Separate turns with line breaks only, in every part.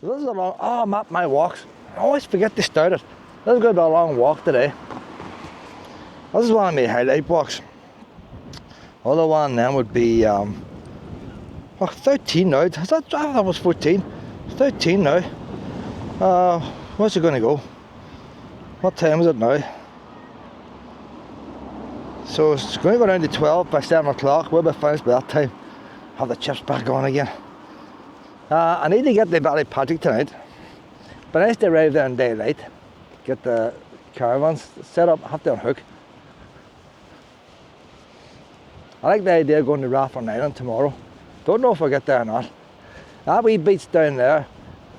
So this is a long, I'm at my walks. I always forget to start it. This is going to be a long walk today. This is one of my highlight walks. Other one then would be 13 now. I thought that was 14. It's 13 now. Where's it going to go? What time is it now? So it's going to go down to 12 by 7 o'clock. We'll be finished by that time. Have the chips back on again. I need to get the Ballypatrick tonight. But nice to arrive there in daylight. Get the caravans set up, have to unhook. I like the idea of going to Rathfarn Island tomorrow. Don't know if I'll get there or not. That wee beach down there,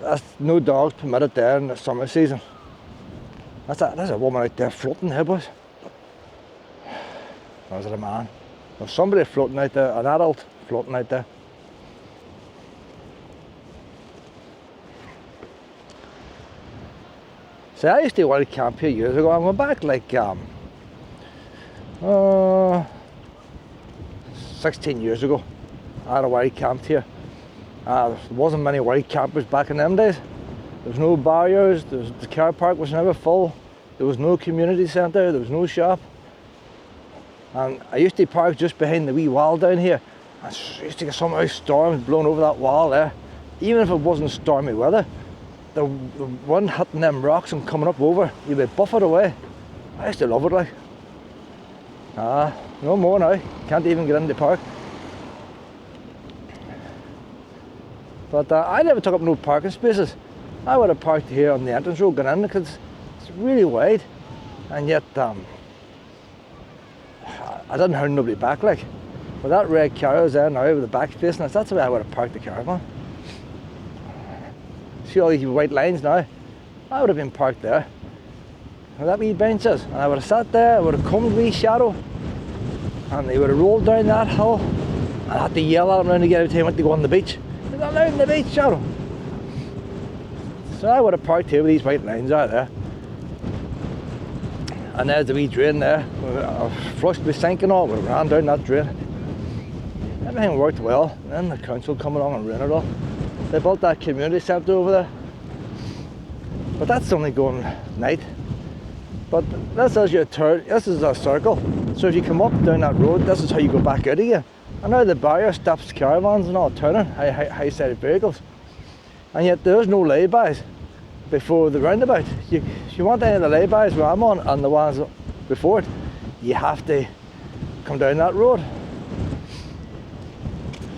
that's no dogs permitted there in the summer season. There's a woman out there floating there, boys. Or is it a man? There's somebody floating out there, an adult floating out there. So I used to wild camp here years ago. I'm going back like 16 years ago. I had a wild camp here. There wasn't many wild campers back in them days. There was no barriers, the car park was never full. There was no community centre, there was no shop. And I used to park just behind the wee wall down here. I used to get some ice storms blowing over that wall there. Even if it wasn't stormy weather, the wind hitting them rocks and coming up over, you'd be buffeted away. I used to love it like. No more now, can't even get in the park. But I never took up no parking spaces. I would have parked here on the entrance road going in because it's really wide. And yet, I didn't hear nobody back like. But that red car is there now with the back facing us, that's the way I would have parked the caravan. See all these white lines now? I would have been parked there. Where that wee bench is. And I would have sat there, I would have come to wee shadow. And they would have rolled down that hill. And I had to yell at them around to get every time I went to go on the beach. They're not allowed in the beach, shadow. So I would have parked here with these white lines out there. And there's the wee drain there. I flushed my sink and all, we ran down that drain. Everything worked well. And then the council come along and ruined it all. They built that community centre over there. But that's only going night. But this is your turn, this is a circle. So if you come up down that road, this is how you go back out again. And now the barrier stops caravans and all turning, high-sided vehicles. And yet there's no laybys before the roundabout. If you want any of the laybys where I'm on and the ones before it, you have to come down that road.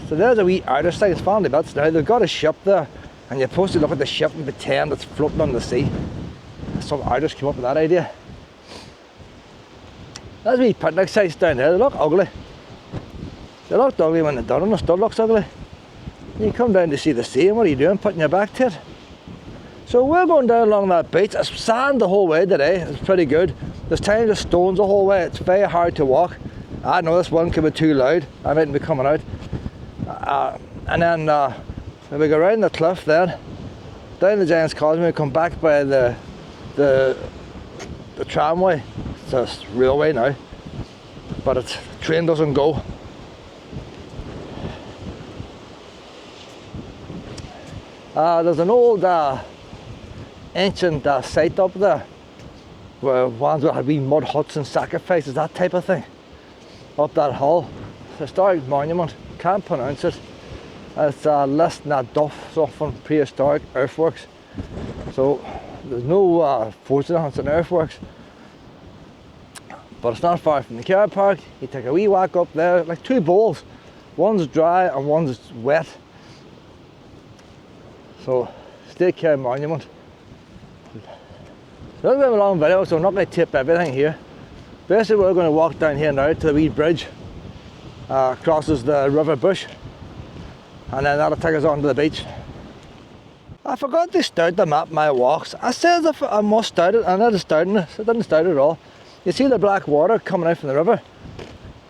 So there's a wee outer side, it's family bits now. They've got a ship there and you're supposed to look at the ship and pretend it's floating on the sea. Some outers came up with that idea. There's wee picnic sites down there, they look ugly. They looked ugly when they're done and the stud looks ugly. You come down to see the sea and what are you doing, putting your back to it? So we're going down along that beach. It's sand the whole way today, it's pretty good. There's times there's stones the whole way, it's very hard to walk. I know this one could be too loud, I mightn't be coming out. And then we go around the cliff then, down the Gaints Causeway, come back by the tramway. It's a railway now, but the train doesn't go. There's an old ancient site up there where ones that had wee mud huts and sacrifices, that type of thing, up that hill. It's a historic monument, can't pronounce it. It's List na Duff, so from prehistoric earthworks. So there's no fortune, it's an earthworks. But it's not far from the car park. You take a wee walk up there, like two bowls. One's dry and one's wet. So, State Care Monument. So this is a long video, so I'm not going to tape everything here. Basically we're going to walk down here now to the wee bridge. Crosses the River Bush. And then that'll take us on to the beach. I forgot to start the map my walks. I said I must start it, and I didn't start it. I didn't start it at all. You see the black water coming out from the river?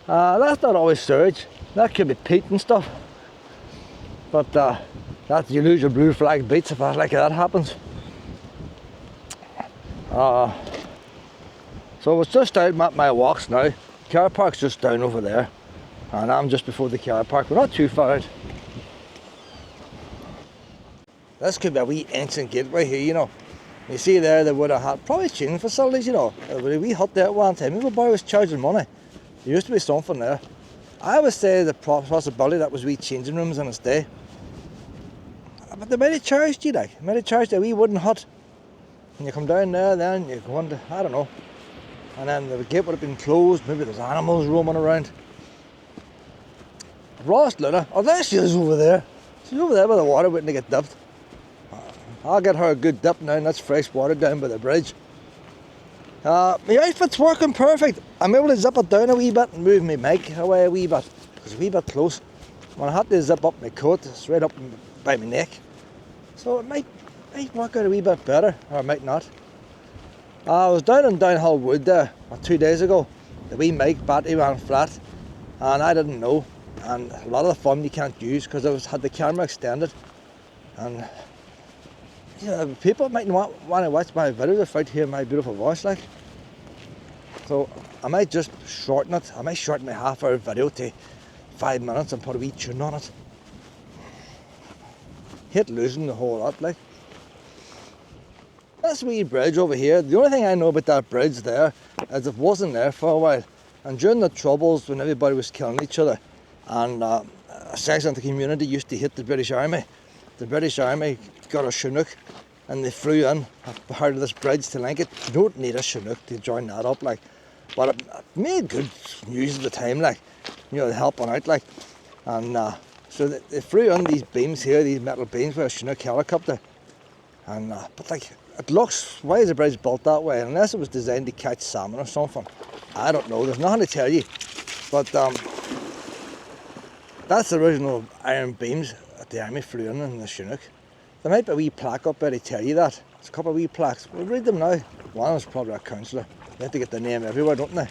That's not always sewage. That could be peat and stuff. But that's you lose your blue flag beach if that happens. So it's just out my walks now. Car park's just down over there, and I'm just before the car park. We're not too far out. This could be a wee ancient gateway here, you know. You see there, they would have had probably training facilities, you know. There was a wee hut there at one time. Everybody was charging money. There used to be something there. I would say the possibility that was wee changing rooms in its day. But they might have charged you, like. They might have charged a wee wooden hut. And you come down there, then you go into, I don't know. And then the gate would have been closed. Maybe there's animals roaming around. Ross Luna. Oh, there she is over there. She's over there by the water waiting to get dipped. I'll get her a good dip now, and that's fresh water down by the bridge. My outfit's working perfect. I'm able to zip it down a wee bit and move my mic away a wee bit. It's a wee bit close. When I had to zip up my coat, it's right up by my neck. So it might work out a wee bit better, or it might not. I was down in Downhill Wood there 2 days ago. The wee mic battery ran flat, and I didn't know. And a lot of the fun you can't use because I had the camera extended. And you know, people might want to watch my videos without hearing my beautiful voice, like. So I might just shorten it. I might shorten my half-hour video to 5 minutes and put a wee tune on it. Hate losing the whole lot, like. This wee bridge over here, the only thing I know about that bridge there is it wasn't there for a while. And during the Troubles, when everybody was killing each other, and a section of the community used to hate the British Army, the British Army got a Chinook and they flew in part of this bridge to link it. You don't need a Chinook to join that up, like. But it made good news at the time, like. You know, helping out, like. And so they flew in these beams here, these metal beams with a Chinook helicopter. And but like, it looks, why is the bridge built that way? Unless it was designed to catch salmon or something. I don't know, there's nothing to tell you. But that's the original iron beams that the army flew in the Chinook. There might be a wee plaque up there to tell you that. There's a couple of wee plaques. We'll read them now. One is probably a councillor. They have to get their name everywhere, don't they?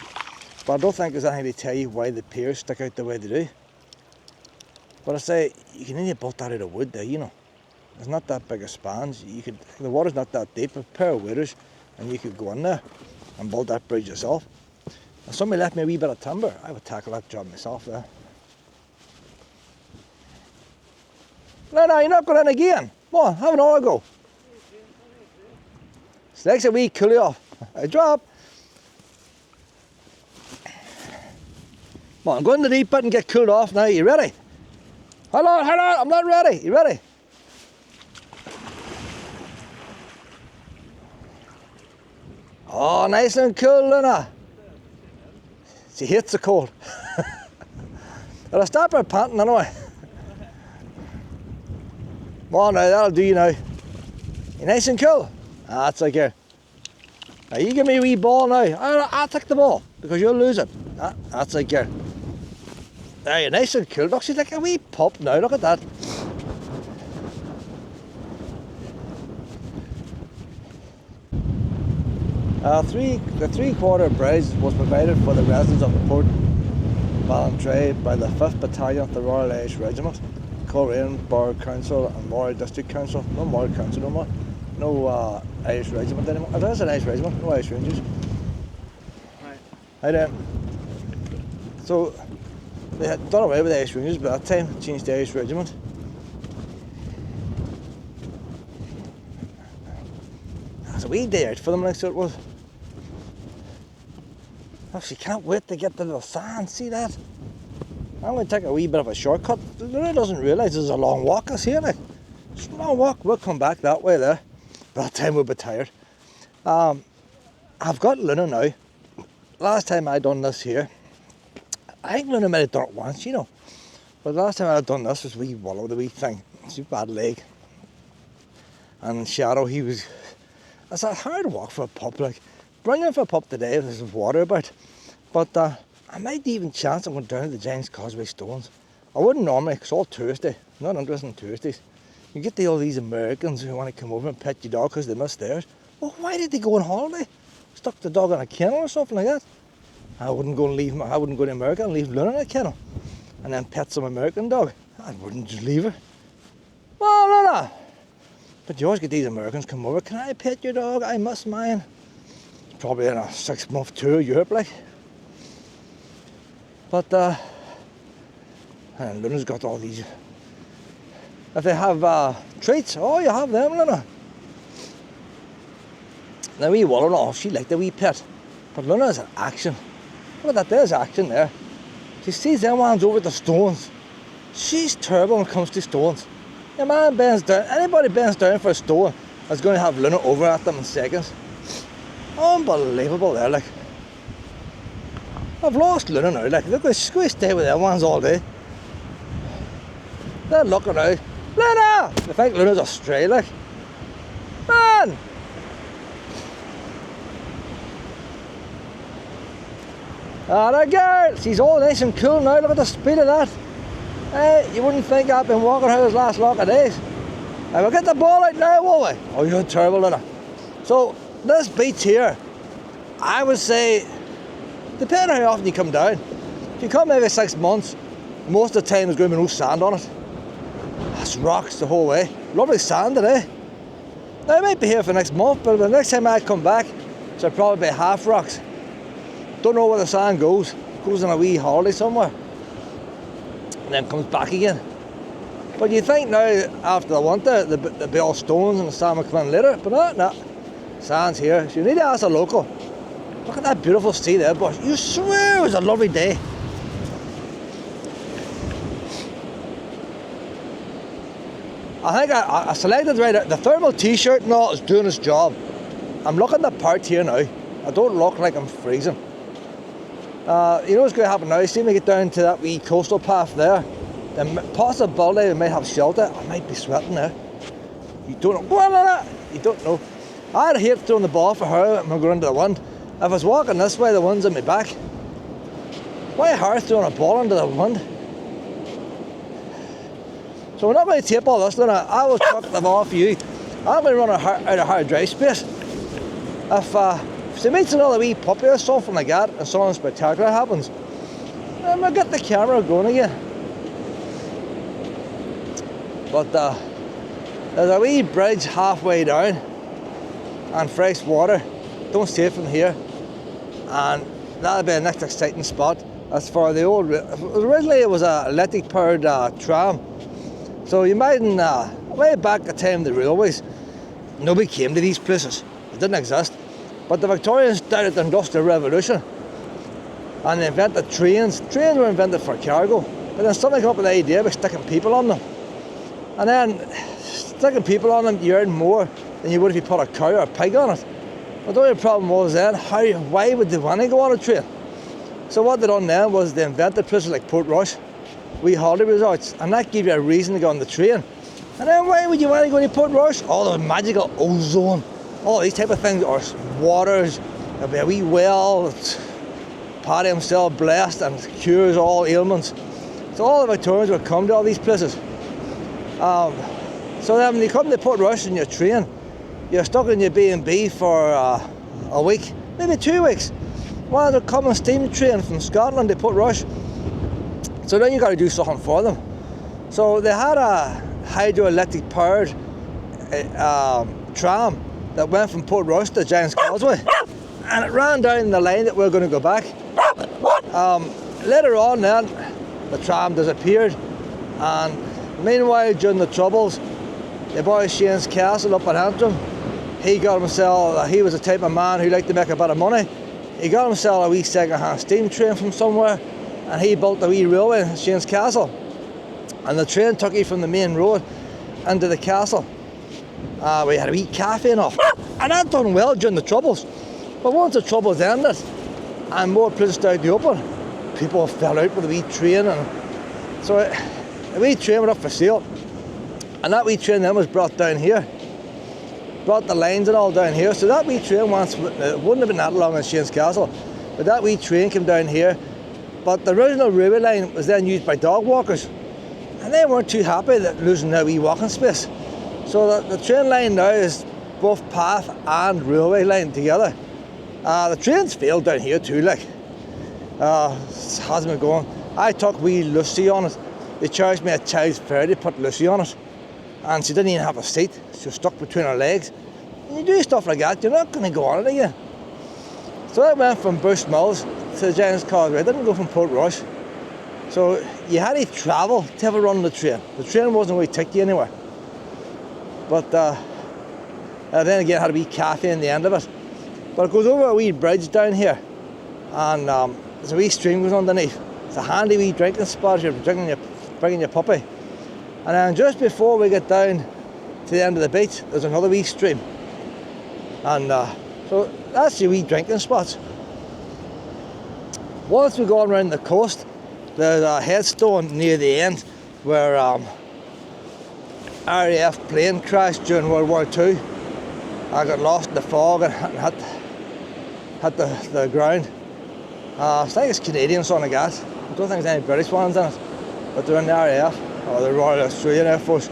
But I don't think there's anything to tell you why the piers stick out the way they do. But I say, you can only build that out of wood there, you know. It's not that big a span. The water's not that deep. A pair of waders and you could go in there and build that bridge yourself. If somebody left me a wee bit of timber, I would tackle that job myself there. No, you're not going in again. Come on, have another go. It's like a wee coolie off. I drop. Come on, go in the deep bit and get cooled off now. You ready? Hold on, I'm not ready. You ready? Oh, nice and cool, Luna. She hates the cold. I'll stop her panting anyway. Come on now, that'll do you now. You nice and cool? That's okay. Now you give me a wee ball now. I'll take the ball because you'll lose it. That's okay. There, you're nice and cool. Look, she's like a wee pup now. Look at that. The three-quarter bridge was provided for the residents of Port Ballantrae by the 5th Battalion of the Royal Irish Regiment, Caravan, Borough Council and Moray District Council. No Moray Council no more. No Irish Regiment anymore. Oh, there's an Irish Regiment, no Irish Rangers. Right. So they had done away with the Irish Rangers by that time, changed the Irish Regiment. It's a wee day out for them, like, so it was. Oh, she can't wait to get to the sand, see that? I'm going to take a wee bit of a shortcut. Luna doesn't realise there's a long walk, I see it, like. It's a long walk, we'll come back that way there. By that time we'll be tired. I've got Luna now. Last time I done this here, I think Luna might have done it once, you know. But the last time I done this was wee Wallow, the wee thing. It's a bad leg. And Shadow, it's a hard walk for a pup, like. Bring him for a pup today if there's water about. But I might even chance I'm going down to the Gaints Causeway Stones. I wouldn't normally, because it's all touristy. I'm not interested in touristies. You get all these Americans who want to come over and pet your dog because they miss theirs. Well, why did they go on holiday? Stuck the dog in a kennel or something like that. I wouldn't go to America and leave Luna in a kennel and then pet some American dog. I wouldn't just leave her. Well, Luna. But you always get these Americans come over. Can I pet your dog? I miss mine. It's probably in a 6-month tour of Europe, like. But and Luna's got all these If they have treats, oh, you have them, Luna. Now, wee Waller, oh, she liked the wee pet. But Luna's action. Look at that, there's action there. She sees them ones over the stones. She's terrible when it comes to stones. The man bends down, anybody bends down for a stone is going to have Luna over at them in seconds. Unbelievable there, like. I've lost Luna now, like, look, she's going to stay with them ones all day. They're looking out. Luna! They think Luna's a stray, like. Man! Ah, that girl! She's all nice and cool now, look at the speed of that. You wouldn't think I've been walking her this last lot of days. Now we'll get the ball out now, will we? Oh, you're terrible, Luna. So, this beach here, I would say, depending on how often you come down, if you come every 6 months, most of the time there's going to be no sand on it. That's rocks the whole way. Lovely sand today. Now, I might be here for next month, but the next time I come back, it'll probably be half rocks. Don't know where the sand goes. It goes on a wee holiday somewhere. And then comes back again. But you think now, after the winter, there'll be all stones and the sand will come in later. But no. Sand's here. So you need to ask a local. Look at that beautiful sea there, boss. You swear it was a lovely day. I think I selected right. The thermal t-shirt and all is doing its job. I'm looking the part here now. I don't look like I'm freezing. You know what's going to happen now? See me get down to that wee coastal path there. The possibility we might have shelter. I might be sweating there. You don't know. You don't know. I'd hate throwing the ball for her when we go into the wind. If I was walking this way, the wind's in my back. Why her throwing a ball into the wind? So we're not going to tape all this, Luna. I will chuck the ball for you. I'm going to run out of hard drive space. If she meets another wee puppy or something like that, and something spectacular happens, then we'll get the camera going again. But there's a wee bridge halfway down, and fresh water. Don't see it from here. And that'll be the next exciting spot. As for the old, originally it was an electric powered tram. So you imagine, way back at the time of the railways, nobody came to these places. It didn't exist. But the Victorians started the Industrial Revolution and they invented trains. Trains were invented for cargo, but then somebody came up with the idea of sticking people on them. And then sticking people on them, you earn more than you would if you put a cow or a pig on it. But the only problem was then, why would they want to go on a train? So what they done then was they invented places like Portrush, wee holiday resorts, and that gave you a reason to go on the train. And then why would you want to go to Portrush? All the magical ozone, all these type of things, or waters, there'll be a wee well, Paddy himself blessed and cures all ailments. So all the Victorians would come to all these places. So then when you come to Portrush in your train, you're stuck in your B&B for a week, maybe 2 weeks. Well, they'll come on steam train from Scotland to Portrush. So then you got to do something for them. So they had a hydroelectric powered tram that went from Portrush to Gaints Causeway, and it ran down the line that we're going to go back. Later on then, the tram disappeared, and meanwhile during the Troubles, the boy Shane's Castle up in Henderson, he got himself, he was the type of man who liked to make a bit of money. He got himself a wee second-hand steam train from somewhere, and he built a wee railway in Shane's Castle. And the train took you from the main road into the castle. We had a wee cafe and all. And that done well during the Troubles. But once the Troubles ended, and more places started to open, people fell out with the wee train. And so the wee train went up for sale. And that wee train then was brought down here. Brought the lines and all down here. So that wee train once, it wouldn't have been that long in Shane's Castle, but that wee train came down here. But the original railway line was then used by dog walkers, and they weren't too happy that losing their wee walking space. So the train line now is both path and railway line together. The trains failed down here too, like. It hasn't been going. I took wee Lucy on it. They charged me a child's fare to put Lucy on it, and she didn't even have a seat. She was stuck between her legs. When you do stuff like that, you're not going to go on it again. So I went from Bush Mills to Gaints Causeway. I didn't go from Portrush. So you had to travel to have a run on the train. The train wasn't going to take you anywhere. But then again, it had a wee cafe in the end of it. But it goes over a wee bridge down here, and there's a wee stream goes underneath. It's a handy wee drinking spot if you're bringing your puppy. And then just before we get down to the end of the beach, there's another wee stream. And so that's your wee drinking spots. Once we go on around the coast, there's a headstone near the end where RAF plane crashed during World War II. I got lost in the fog and hit the ground. I think it's Canadian son of gas. I don't think there's any British ones in it, but they're in the RAF or the Royal Australian Air Force.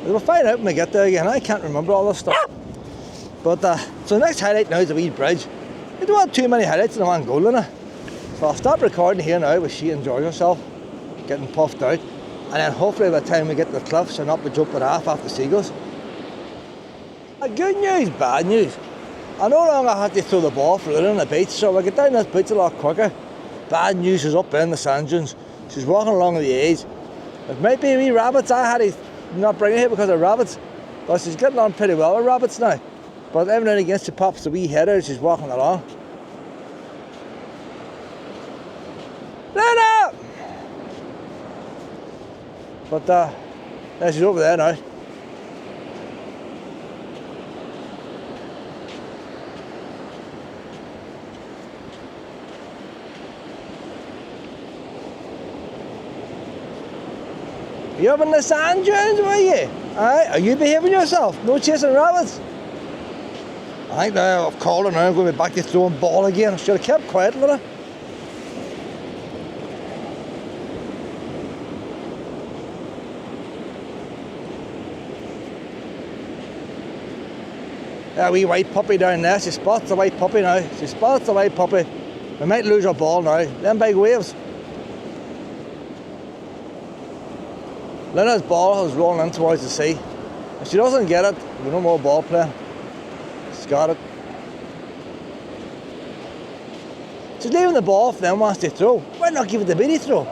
We'll find out when we get there again. I can't remember all this stuff. But so the next highlight now is the wee bridge. You don't want too many highlights in one go, Luna. So I'll stop recording here now while she enjoys herself, getting puffed out. And then hopefully by the time we get to the cliffs, she'll not be jumping off after seagulls. Good news, bad news. I no longer have to throw the ball further on the beach, so we get down this beach a lot quicker. Bad news is up in the sand dunes. She's walking along the edge. It might be wee rabbits. I had to not bring her here because of rabbits, but she's getting on pretty well with rabbits now. But every now and again she pops the wee head out as she's walking along. Lena! But yeah, she's over there now. You up in the sand dunes, were you? Aye, are you behaving yourself? No chasing rabbits? I think now I've called her now, I'm going to be back to throwing ball again. I should have kept quiet, Luna. That wee white puppy down there, she spots the white puppy now. She spots the white puppy. We might lose our ball now. Them big waves. Lena's ball is rolling in towards the sea. If she doesn't get it, there's no more ball playing. She's got it. She's leaving the ball for them once they throw. Why not give it the bitty throw?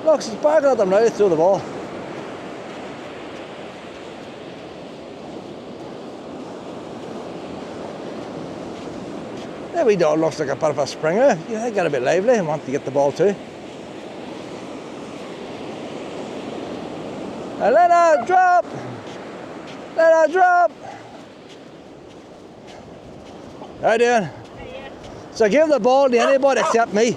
Look, she's barking at them now to throw the ball. That wee dog looks like a bit of a springer. You think got a bit lively and want to get the ball too. Now Lena, drop! Lena, drop! How you doing? So give the ball to anybody except me.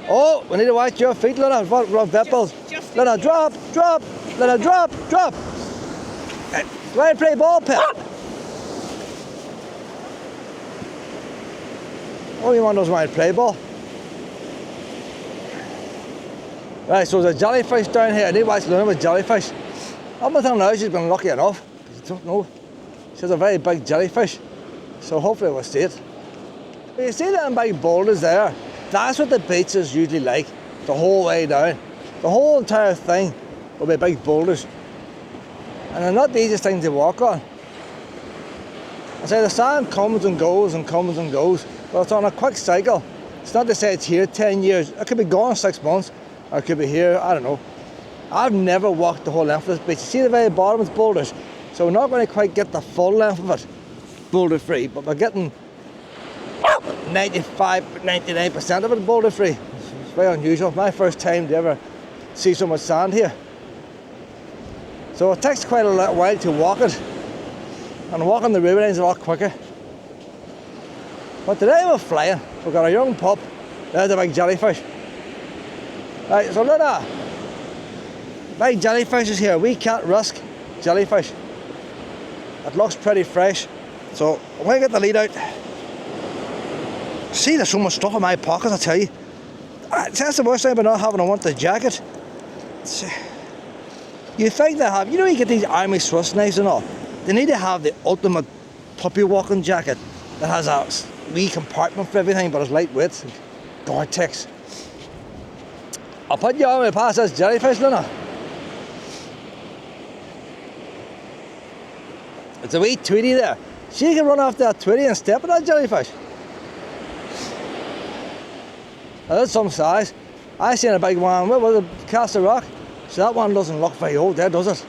Oh, we need to watch your feet, Lena. Run Veppels. Lena, drop, drop! Lena, drop, drop! Why play ball, Pip? Oh, you want those want to play ball? Right, so there's a jellyfish down here. I need to watch Luna with jellyfish. Up until now, she's been lucky enough. I don't know. She has a very big jellyfish. So hopefully we'll see it. But you see them big boulders there? That's what the beach is usually like, the whole way down. The whole entire thing will be big boulders. And they're not the easiest thing to walk on. I say the sand comes and goes and comes and goes, but it's on a quick cycle. It's not to say it's here 10 years. It could be gone in 6 months. Or it could be here, I don't know. I've never walked the whole length of this beach. You see the very bottom is boulders. So we're not going to quite get the full length of it boulder free, but we're getting 99% of it boulder free. It's very unusual. My first time to ever see so much sand here. So it takes quite a while to walk it. And walking the river is a lot quicker. But today we're flying. We've got a young pup. There's a big jellyfish. Right, so look at that. Big jellyfish is here. We can't risk jellyfish. It looks pretty fresh. So I'm going to get the lead out. See, there's so much stuff in my pockets, I tell you. That's the worst thing about not having a wanted jacket. You think they have, you know, you get these army Swiss knives and all. They need to have the ultimate puppy walking jacket that has a wee compartment for everything, but it's lightweight. Gore-Tex. I'll put you on when I pass this jellyfish, Luna. It's a wee Tweety there. She can run after that Tweety and step on that jellyfish. It is some size. I seen a big one, what was it, Castle Rock? So that one doesn't look very old there, does it?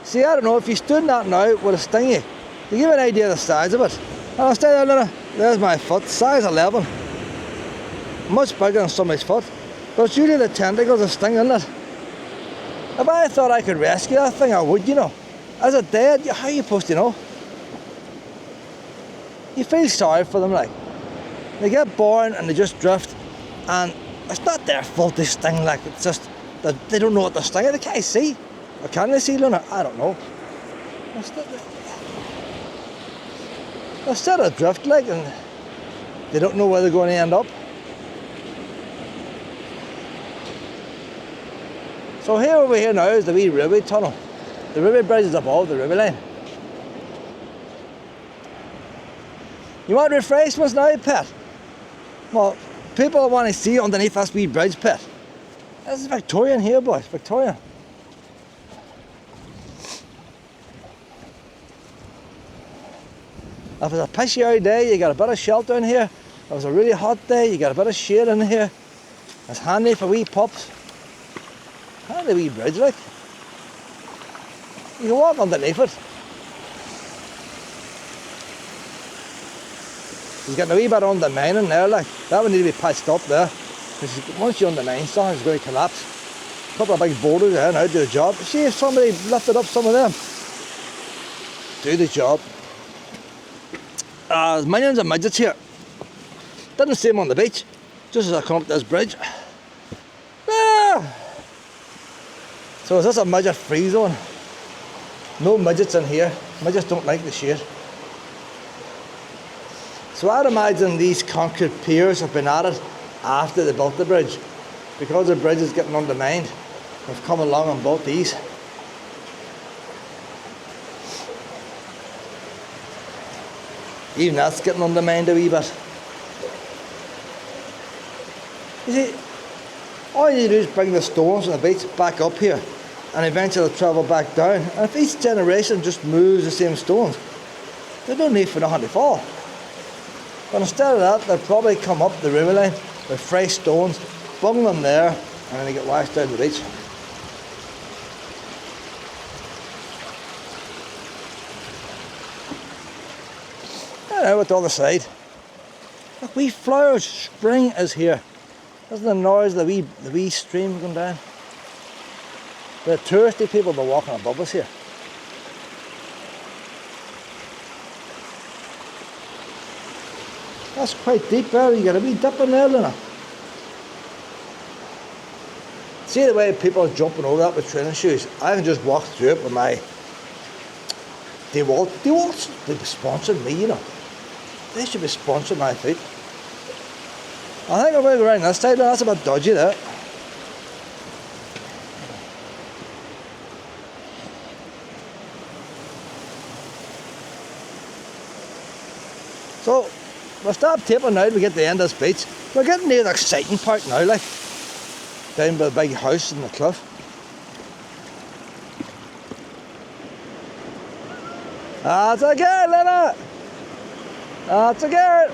See, I don't know, if you stood in that now, would it sting you? To give you an idea of the size of it. And I'll stay there, Luna. There's my foot, size 11. Much bigger than somebody's foot. But it's usually the tentacles that sting, isn't it? If I thought I could rescue that thing, I would, you know. Is it dead? How are you supposed to know? You feel sorry for them, like. They get born and they just drift, and it's not their fault they sting, like. It's just that they don't know what they're stinging. They can't see. Or can they see, Luna? I don't know. They're still adrift, like, and they don't know where they're going to end up. So here over here now is the wee Ruby tunnel. The Ruby bridge is above the Ruby line. You want refreshments now, pet? Well, people want to see underneath this wee bridge, pet. This is Victorian here, boys, Victorian. If it's a pissy out day, you got a bit of shelter in here. If it's a really hot day, you got a bit of shade in here. It's handy for wee pups. Handy wee bridge, like. You can walk underneath it. He's getting a wee bit undermining there, like. That would need to be patched up there. Because once you undermine something, it's going to collapse. A couple of big boulders there now do the job. See if somebody lifted up some of them. Do the job. There's millions of midgets here. Didn't see them on the beach, just as I come up this bridge. Ah! So is this a midget free zone? No midgets in here. Midgets don't like the shade. So I'd imagine these concrete piers have been added after they built the bridge. Because the bridge is getting undermined, they've come along and built these. Even that's getting undermined a wee bit. You see, all you do is bring the stones from the beach back up here, and eventually they'll travel back down. And if each generation just moves the same stones, there's no need for nothing to fall. But instead of that, they'll probably come up the river line with fresh stones, bung them there, and then they get washed down the beach. Now at the other side, look, wee flowers, spring is here. Listen to the noise of the wee stream going down. The touristy people have been walking above us here. That's quite deep there, you get a wee dip in there, Luna. See the way people are jumping over that with training shoes? I can just walk through it with my DeWalt. DeWalt's, they've sponsored me, you know. They should be sponsoring my feet. I think I'm going to go around this side, that's a bit dodgy there. So, we'll stop taping now till we get to the end of this beach. We're getting near the exciting part now, like. Down by the big house in the cliff. That's a girl, Lena! That's a girl!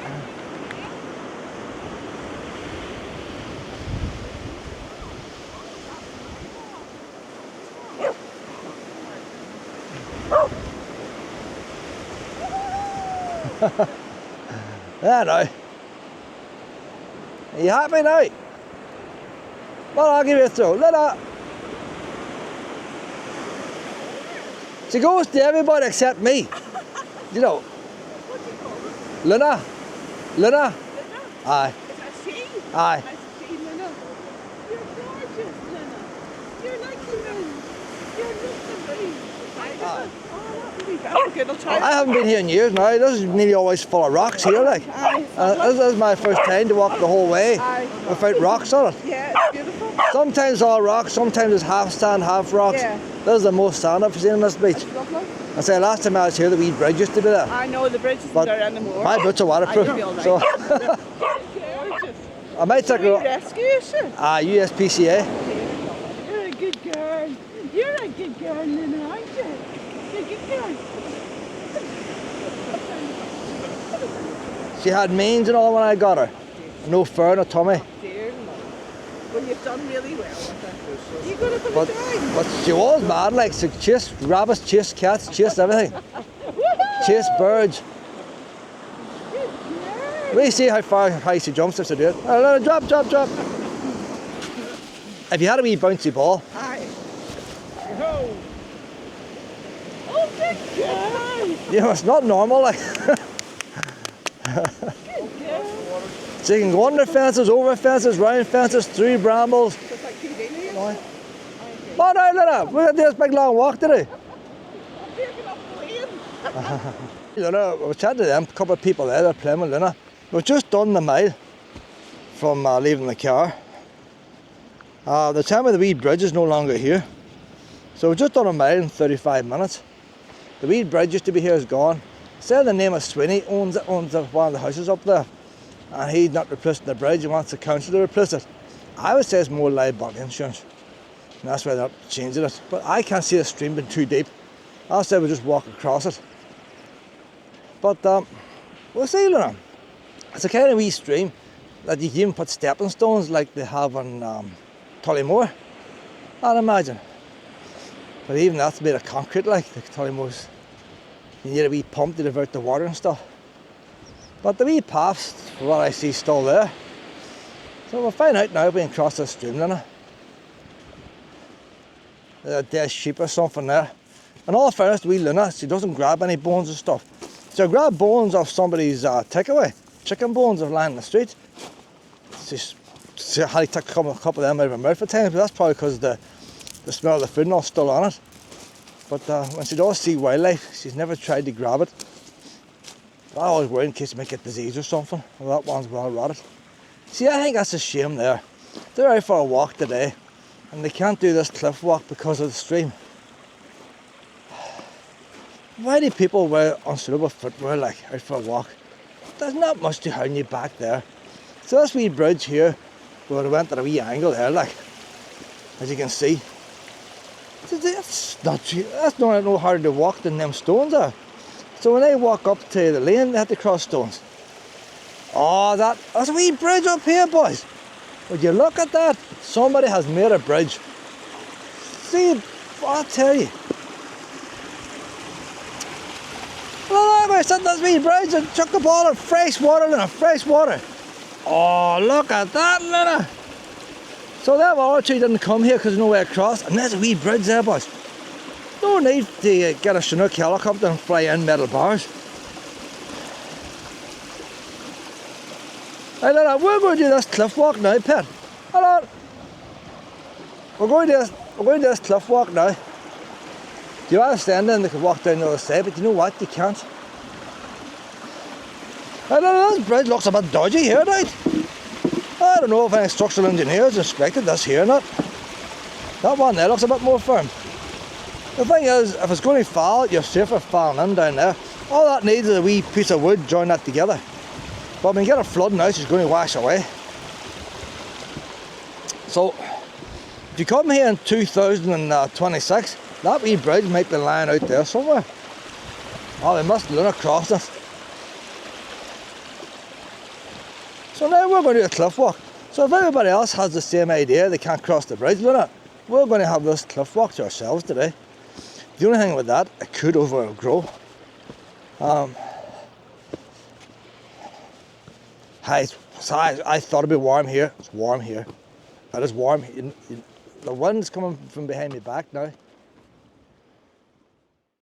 There now. Are you happy now? Well, I'll give you a throw. Let her. She goes to everybody except me. You know. Luna. Luna. Aye.
Is that she?
Aye.
That's she, Luna. You're gorgeous, Luna. You're like the moon. You're just the moon.
Aye.
I
I haven't been here in years now. This is nearly always full of rocks here, like. This is my first time to walk the whole way without rocks on it.
Yeah, it's beautiful.
Sometimes all rocks, sometimes it's half sand, half rocks.
Yeah.
This is the most sand I've seen on this beach.
It's lovely.
I say last time I was here, the wee bridge used to be there.
I know the bridge isn't
But
there anymore.
my boots are waterproof,
I feel
so
gorgeous.
I might take
Can we
her.
rescue you, sure?
USPCA.
You're a good girl. You're a good girl, Luna, aren't you? You're a good girl.
She had mange and all when I got her. No fur, no tummy.
Dear, Well, you've done really well with it. You got to put it down.
But she was mad, like, she chased rabbits, chased cats, chased everything. Chased birds.
Good girl.
We see how high she jumps if she do it. Oh, no, drop, drop, drop. If you had a wee bouncy ball,
Aye. Oh. Oh, good girl.
you know, it's not normal, like.
Good girl.
So you can go under fences, over fences, round fences, through brambles.
Just like TV news.
Oh, no, Luna, we're going to do this big long walk today.
I'm taking off the lane.
Luna, I was chatting to them, a couple of people there, they're playing with Luna. We've just done the mile from leaving the car. The time of the wee bridge is no longer here. So we've just done a mile in 35 minutes. The wee bridge used to be here is gone. Say the name of Sweeney owns one of the houses up there. And he's not replacing the bridge, he wants the council to replace it. I would say it's more liability insurance. And that's why they're changing it. But I can't see the stream being too deep. I'll say we'll just walk across it. But we'll see, Luna. It's a kind of wee stream that you can even put stepping stones like they have on Tullymore, I'd imagine. But even that's made of concrete, like the Tullymore's. You need a wee pump to divert the water and stuff. But the wee paths, for what I see, still there. So we'll find out now if we can cross the stream, Luna. There's a dead sheep or something there. In all fairness to wee Luna, she doesn't grab any bones and stuff. She'll grab bones off somebody's takeaway, chicken bones of lying in the street. She had to take a couple of them out of her mouth at times, but that's probably because the smell of the food and all still on it. But when she does see wildlife, she's never tried to grab it. I always worry in case you might get disease or something. Well, that one's well rotted. See, I think that's a shame there. They're out for a walk today, and they can't do this cliff walk because of the stream. Why do people wear unsuitable footwear like out for a walk? There's not much to hound you back there. So this wee bridge here, where it went at a wee angle there, like, as you can see. That's not no harder to walk than them stones are. So when they walk up to the lane, they have to cross stones. Oh, that's a wee bridge up here, boys. Would you look at that? Somebody has made a bridge. See, I'll tell you. Look, I set this wee bridge and chuck the ball of fresh water in fresh water. Oh, look at that, Luna. So that other two didn't come here because there's no way across. And there's a wee bridge there, boys. No need to get a Chinook helicopter and fly in metal bars. Hey, Luna, we're going to do this cliff walk now, Pet. Hold on. We're going to do this cliff walk now. Do you understand then they could walk down the other side, but you know what? You can't. Hey, Luna, this bridge looks a bit dodgy here, right? I don't know if any structural engineers inspected this here or not. That one there looks a bit more firm. The thing is, if it's going to fall, you're safer falling in down there. All that needs is a wee piece of wood, join that together. But when you get a flood now, it's going to wash away. So, if you come here in 2026, that wee bridge might be lying out there somewhere. Oh, they must Luna cross it. So now we're going to do a cliff walk. So if everybody else has the same idea, they can't cross the bridge, Luna, we're going to have this cliff walk to ourselves today. The only thing with that, it could overgrow. I thought it'd be warm here. It's warm here. It is warm. The wind's coming from behind me back now.